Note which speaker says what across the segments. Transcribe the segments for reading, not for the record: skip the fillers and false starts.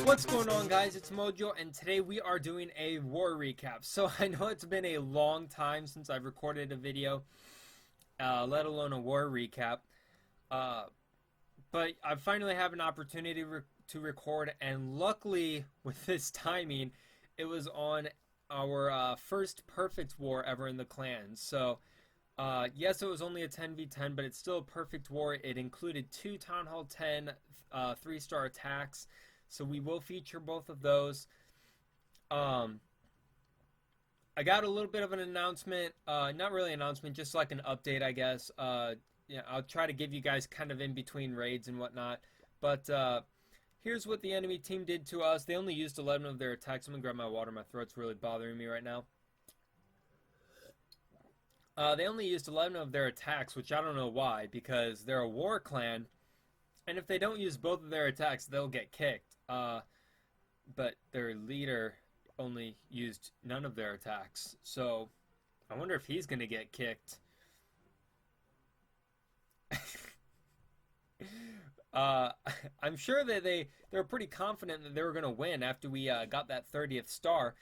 Speaker 1: What's going on, guys? It's MOJoe, and today we are doing a war recap. So I know it's been a long time since I've recorded a video, let alone a war recap. But I finally have an opportunity to record, and luckily with this timing, it was on our first perfect war ever in the clan. So yes, it was only a 10v10, but it's still a perfect war. It included 2 Town Hall 10 3-star attacks. So we will feature both of those. I got a little bit of an announcement, not really an announcement, just like an update, I guess. Yeah, I'll try to give you guys kind of in between raids and whatnot. But here's what the enemy team did to us. They only used 11 of their attacks. I'm gonna grab my water. My throat's really bothering me right now. They only used 11 of their attacks, which I don't know why, because they're a war clan. And if they don't use both of their attacks, they'll get kicked. But their leader only used none of their attacks. So I wonder if he's going to get kicked. I'm sure that they were pretty confident that they were going to win after we got that 30th star.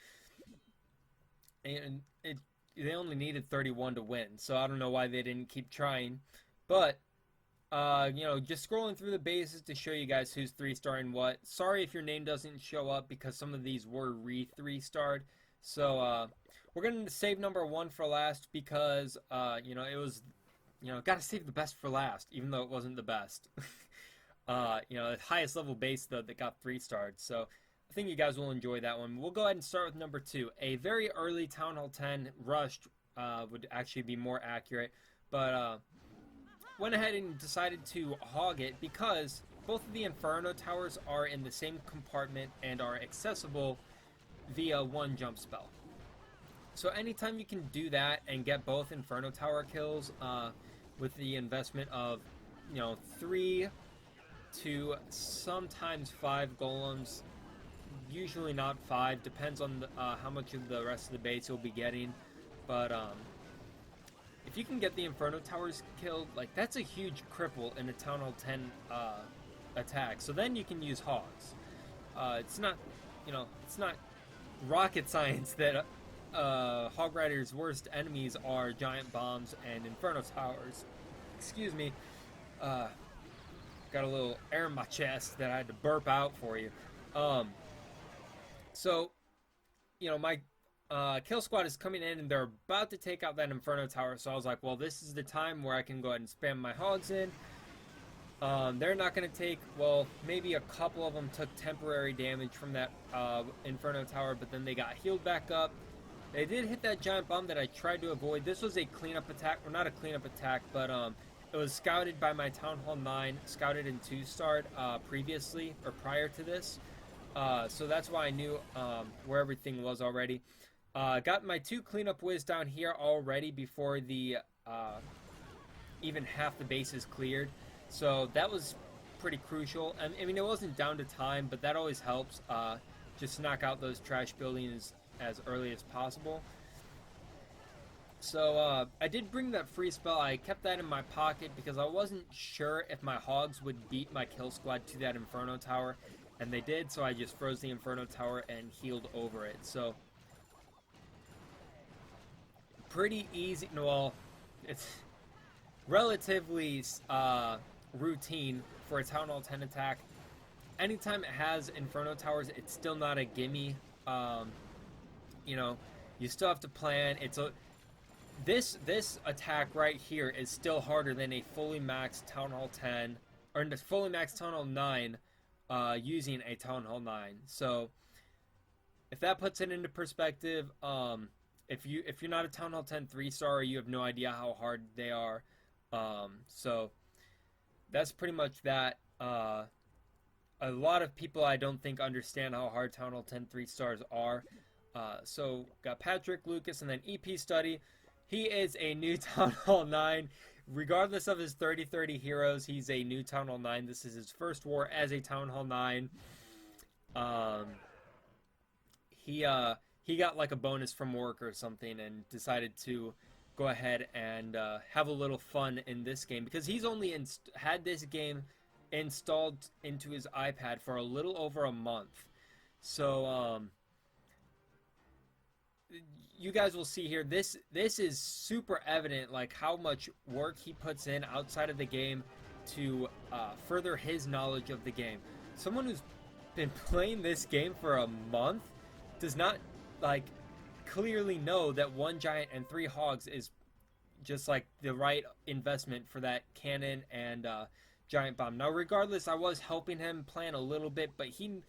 Speaker 1: And they only needed 31 to win. So I don't know why they didn't keep trying. But you know, just scrolling through the bases to show you guys who's 3-starring what. Sorry if your name doesn't show up because some of these were re-3-starred. So, we're going to save number 1 for last because, you know, it was, you know, got to save the best for last, even though it wasn't the best. You know, the highest level base, though, that got 3-starred. So, I think you guys will enjoy that one. We'll go ahead and start with number 2. A very early Town Hall 10 rushed would actually be more accurate. But, went ahead and decided to hog it because both of the Inferno Towers are in the same compartment and are accessible via one jump spell. So anytime you can do that and get both Inferno Tower kills with the investment of, you know, 3 to sometimes 5 golems, usually not 5, depends on the, how much of the rest of the base you'll be getting, but if you can get the Inferno Towers killed, like, that's a huge cripple in a Town Hall 10 attack. So then you can use Hogs. It's not, you know, it's not rocket science that Hog Rider's worst enemies are Giant Bombs and Inferno Towers. Excuse me. Got a little air in my chest that I had to burp out for you. So, you know, my kill squad is coming in and they're about to take out that Inferno Tower, so I was like, well, this is the time where I can go ahead and spam my hogs in. They're not going to take, well, maybe a couple of them took temporary damage from that Inferno Tower, but then they got healed back up. They did hit that giant bomb that I tried to avoid. This was a cleanup attack, or not a cleanup attack, but it was scouted by my Town Hall 9, scouted and 2-starred previously, or prior to this. So that's why I knew where everything was already. Got my 2 cleanup whiz down here already before the even half the base is cleared. So that was pretty crucial. I mean, it wasn't down to time, but that always helps. Just knock out those trash buildings as early as possible. So I did bring that free spell. I kept that in my pocket because I wasn't sure if my hogs would beat my kill squad to that Inferno Tower. And they did, so I just froze the Inferno Tower and healed over it. So pretty easy. Well, it's relatively routine for a Town Hall 10 attack. Anytime it has Inferno Towers, it's still not a gimme. You know, you still have to plan. It's a this attack right here is still harder than a fully maxed Town Hall 10 or a fully maxed Town Hall 9 using a Town Hall 9. So if that puts it into perspective, if you're not a Town Hall 10 3-star, you have no idea how hard they are. So that's pretty much that. A lot of people I don't think understand how hard Town Hall 10 3-stars are. So got Patrick, Lucas, and then EP Study. He is a new Town Hall 9. Regardless of his 30-30 heroes, he's a new Town Hall 9. This is his first war as a Town Hall 9. He got like a bonus from work or something and decided to go ahead and have a little fun in this game, because he's only had this game installed into his iPad for a little over a month. So you guys will see here, this is super evident, like how much work he puts in outside of the game to further his knowledge of the game. Someone who's been playing this game for a month does not like clearly know that 1 giant and 3 hogs is just like the right investment for that cannon and giant bomb. Now regardless, I was helping him plan a little bit, but he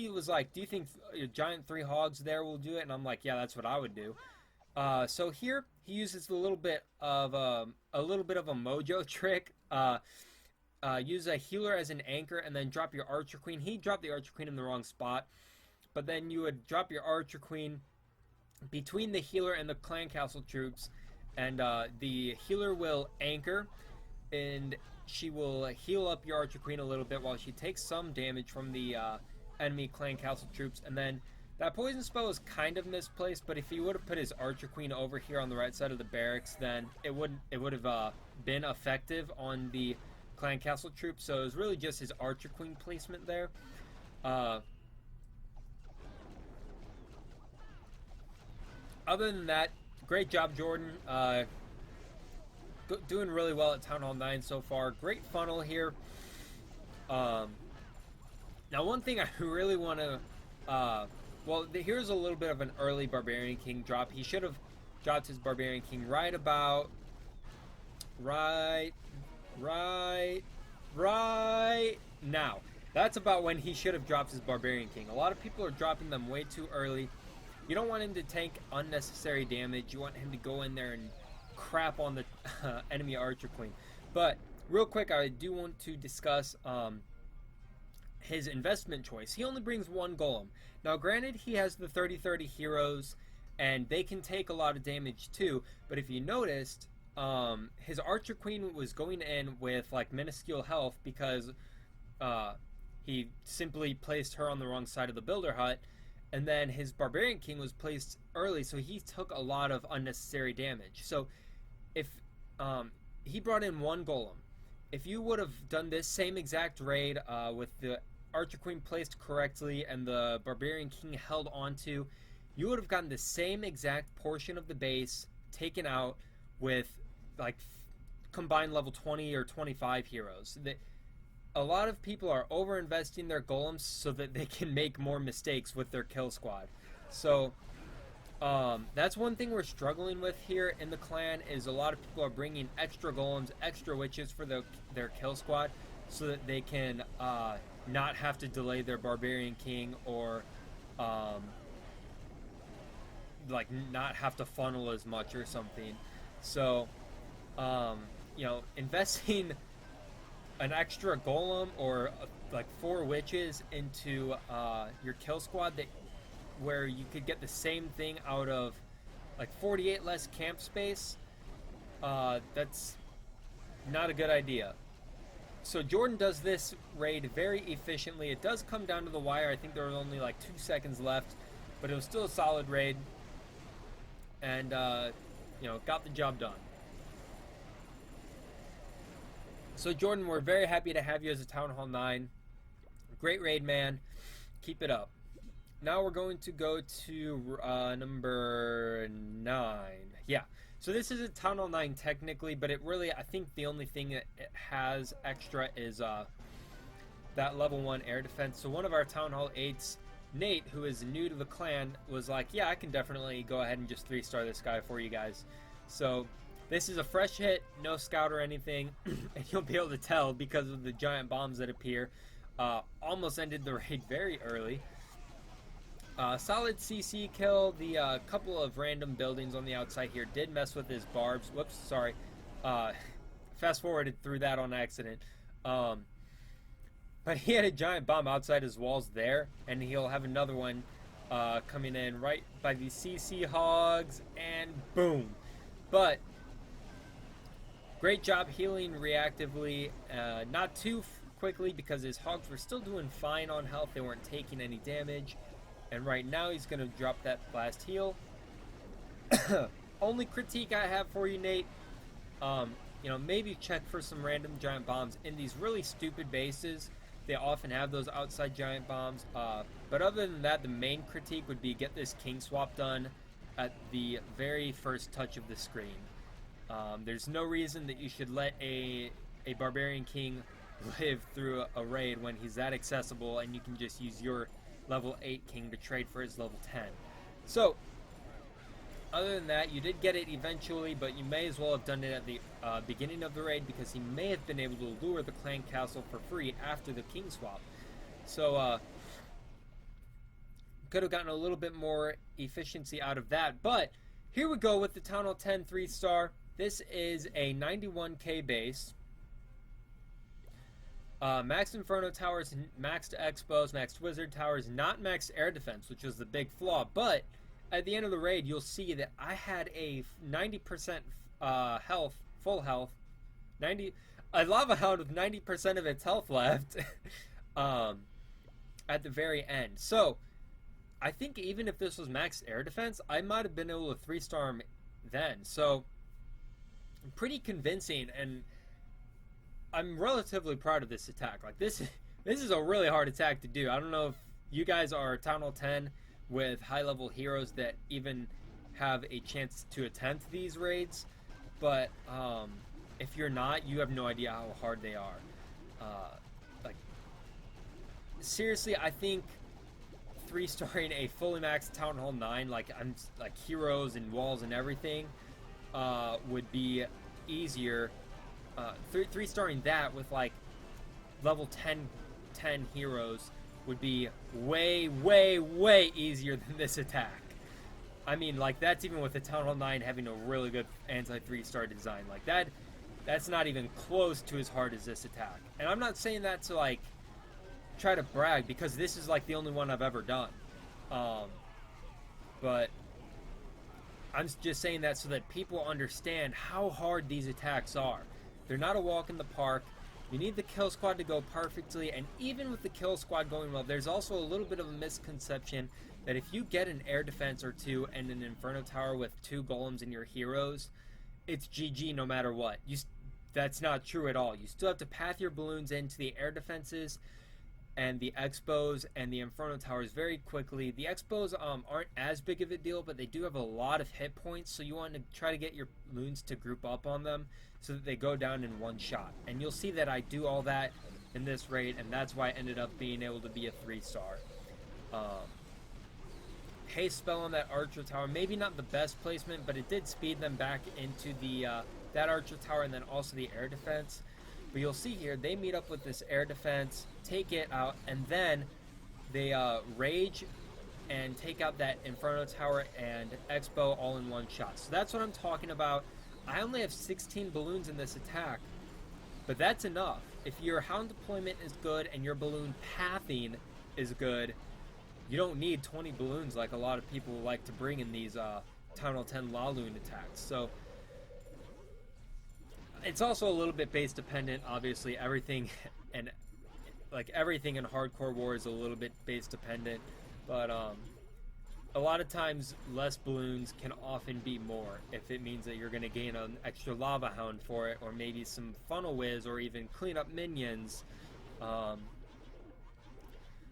Speaker 1: was like, do you think giant 3 hogs there will do it? And I'm like, yeah, that's what I would do. So here he uses a little bit of a MOJoe trick. Use a healer as an anchor and then drop your archer queen. He dropped the archer queen in the wrong spot, but then you would drop your archer queen between the healer and the clan castle troops, and the healer will anchor, and she will heal up your archer queen a little bit while she takes some damage from the enemy clan castle troops. And then that poison spell is kind of misplaced, but if he would have put his archer queen over here on the right side of the barracks, then it would have been effective on the clan castle troops. So it was really just his archer queen placement there. Other than that, great job, Jordan. Doing really well at Town Hall 9 so far. Great funnel here. Now, one thing I really want to... well, here's a little bit of an early Barbarian King drop. He should have dropped his Barbarian King right now. That's about when he should have dropped his Barbarian King. A lot of people are dropping them way too early. You don't want him to tank unnecessary damage. You want him to go in there and crap on the enemy archer queen. But real quick, I do want to discuss his investment choice. He only brings 1 golem. Now granted, he has the 30-30 heroes and they can take a lot of damage too, but if you noticed, his archer queen was going in with like minuscule health because he simply placed her on the wrong side of the builder hut. And then his Barbarian King was placed early, so he took a lot of unnecessary damage. So if he brought in 1 golem, if you would have done this same exact raid with the Archer Queen placed correctly and the Barbarian King held onto, you would have gotten the same exact portion of the base taken out with like combined level 20 or 25 heroes. A lot of people are over-investing their golems so that they can make more mistakes with their kill squad. So that's one thing we're struggling with here in the clan, is a lot of people are bringing extra golems, extra witches for their kill squad so that they can not have to delay their Barbarian King or like not have to funnel as much or something. So you know, investing an extra golem or like 4 witches into your kill squad where you could get the same thing out of like 48 less camp space, that's not a good idea. So Jordan does this raid very efficiently. It does come down to the wire. I think there was only like 2 seconds left, but it was still a solid raid, and you know, got the job done. So Jordan, we're very happy to have you as a Town Hall 9. Great raid, man. Keep it up. Now we're going to go to number 9. Yeah. So this is a Town Hall 9 technically, but it really, I think the only thing that it has extra is that level 1 air defense. So one of our Town Hall 8s, Nate, who is new to the clan, was like, yeah, I can definitely go ahead and just 3-star this guy for you guys. So this is a fresh hit, no scout or anything, and you'll be able to tell because of the giant bombs that appear. Almost ended the raid very early. Solid CC kill. The couple of random buildings on the outside here did mess with his barbs. Whoops, sorry. Fast forwarded through that on accident. But he had a giant bomb outside his walls there, and he'll have another one coming in right by the CC hogs, and boom. But great job healing reactively, not too quickly because his hogs were still doing fine on health. They weren't taking any damage. And right now he's going to drop that blast heal. only critique I have for you, Nate, you know, maybe check for some random giant bombs in these really stupid bases. They often have those outside giant bombs. But other than that, the main critique would be get this king swap done at the very first touch of the screen. There's no reason that you should let a barbarian king live through a raid when he's that accessible and you can just use your level 8 king to trade for his level 10. So, other than that, you did get it eventually, but you may as well have done it at the beginning of the raid because he may have been able to lure the clan castle for free after the king swap. So, could have gotten a little bit more efficiency out of that. But here we go with the Town Hall 10 3-star. This is a 91k base. Maxed Inferno Towers, maxed Expos, maxed Wizard Towers, not maxed Air Defense, which was the big flaw. But at the end of the raid, you'll see that I had a 90% health, full health, a Lava Hound with 90% of its health left at the very end. So, I think even if this was maxed Air Defense, I might have been able to 3-star him then. So, pretty convincing, and I'm relatively proud of this attack. Like, this is a really hard attack to do. I don't know if you guys are Town Hall 10 with high-level heroes that even have a chance to attempt these raids, but if you're not, you have no idea how hard they are. Like, seriously, I think 3-starring a fully maxed Town Hall 9, like heroes and walls and everything, would be easier. 3-starring that with like level 10 heroes would be way easier than this attack. I mean, like, that's even with the Town Hall 9 having a really good anti-3-star design. Like, that's not even close to as hard as this attack. And I'm not saying that to, like, try to brag, because this is, like, the only one I've ever done. But I'm just saying that so that people understand how hard these attacks are. They're not a walk in the park. You need the kill squad to go perfectly, and even with the kill squad going well, there's also a little bit of a misconception that if you get an air defense or two and an Inferno Tower with 2 golems in your heroes, it's GG no matter what. That's not true at all. You still have to path your balloons into the air defenses and the Expos and the Inferno Towers very quickly. The Expos aren't as big of a deal, but they do have a lot of hit points, so you want to try to get your balloons to group up on them so that they go down in one shot. And you'll see that I do all that in this raid, and that's why I ended up being able to be a 3-star. Haste spell on that Archer Tower, maybe not the best placement, but it did speed them back into the that Archer Tower and then also the air defense. But you'll see here, they meet up with this air defense, take it out, and then they rage and take out that Inferno Tower and Expo all in one shot. So that's what I'm talking about. I only have 16 balloons in this attack, but that's enough. If your Hound deployment is good and your balloon pathing is good, you don't need 20 balloons like a lot of people like to bring in these Town Hall 10 GoLaLoon attacks. So it's also a little bit base dependent. Obviously, everything in Hardcore War is a little bit base dependent, but a lot of times less balloons can often be more if it means that you're going to gain an extra Lava Hound for it, or maybe some Funnel Whiz, or even clean up minions.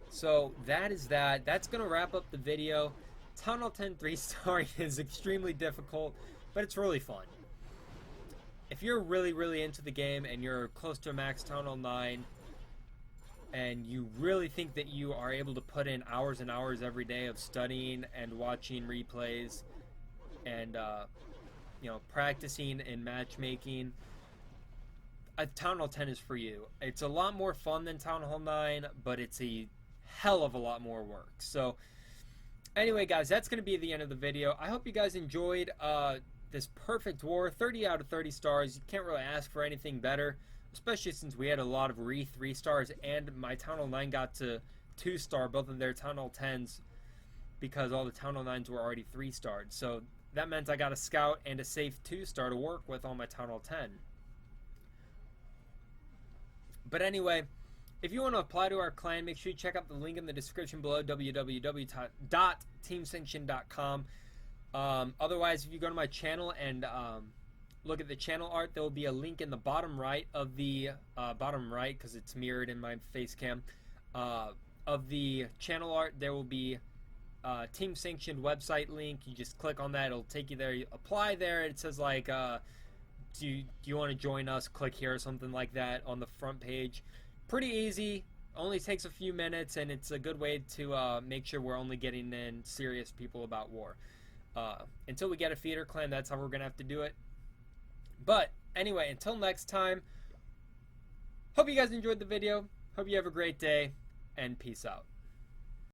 Speaker 1: So that is that. That's going to wrap up the video. Town Hall 10 3-starring is extremely difficult, but it's really fun. If you're really into the game and you're close to a max Town Hall 9 and you really think that you are able to put in hours and hours every day of studying and watching replays and practicing in matchmaking, Town Hall 10 is for you. It's a lot more fun than Town Hall 9, but it's a hell of a lot more work. So anyway, guys, that's going to be the end of the video. I hope you guys enjoyed this perfect war. 30 out of 30 stars. You can't really ask for anything better, especially since we had a lot of 3 stars, and my Town Hall 9 got to 2-star, both of their Town Hall 10s, because all the Town Hall 9s were already 3-starred. So that meant I got a Scout and a safe 2-star to work with on my Town Hall 10. But anyway, if you want to apply to our clan, make sure you check out the link in the description below, www.teamsanctioned.com. Otherwise, if you go to my channel and look at the channel art, there will be a link in the bottom right of the bottom right, because it's mirrored in my face cam, of the channel art. There will be Team Sanctioned website link. You just click on that, it'll take you there. You apply there. It says like do you want to join us, click here or something like that on the front page. Pretty easy, only takes a few minutes, and it's a good way to make sure we're only getting in serious people about war. Until we get a feeder clan, that's how we're gonna have to do it. But anyway, until next time, hope you guys enjoyed the video. Hope you have a great day, and peace out.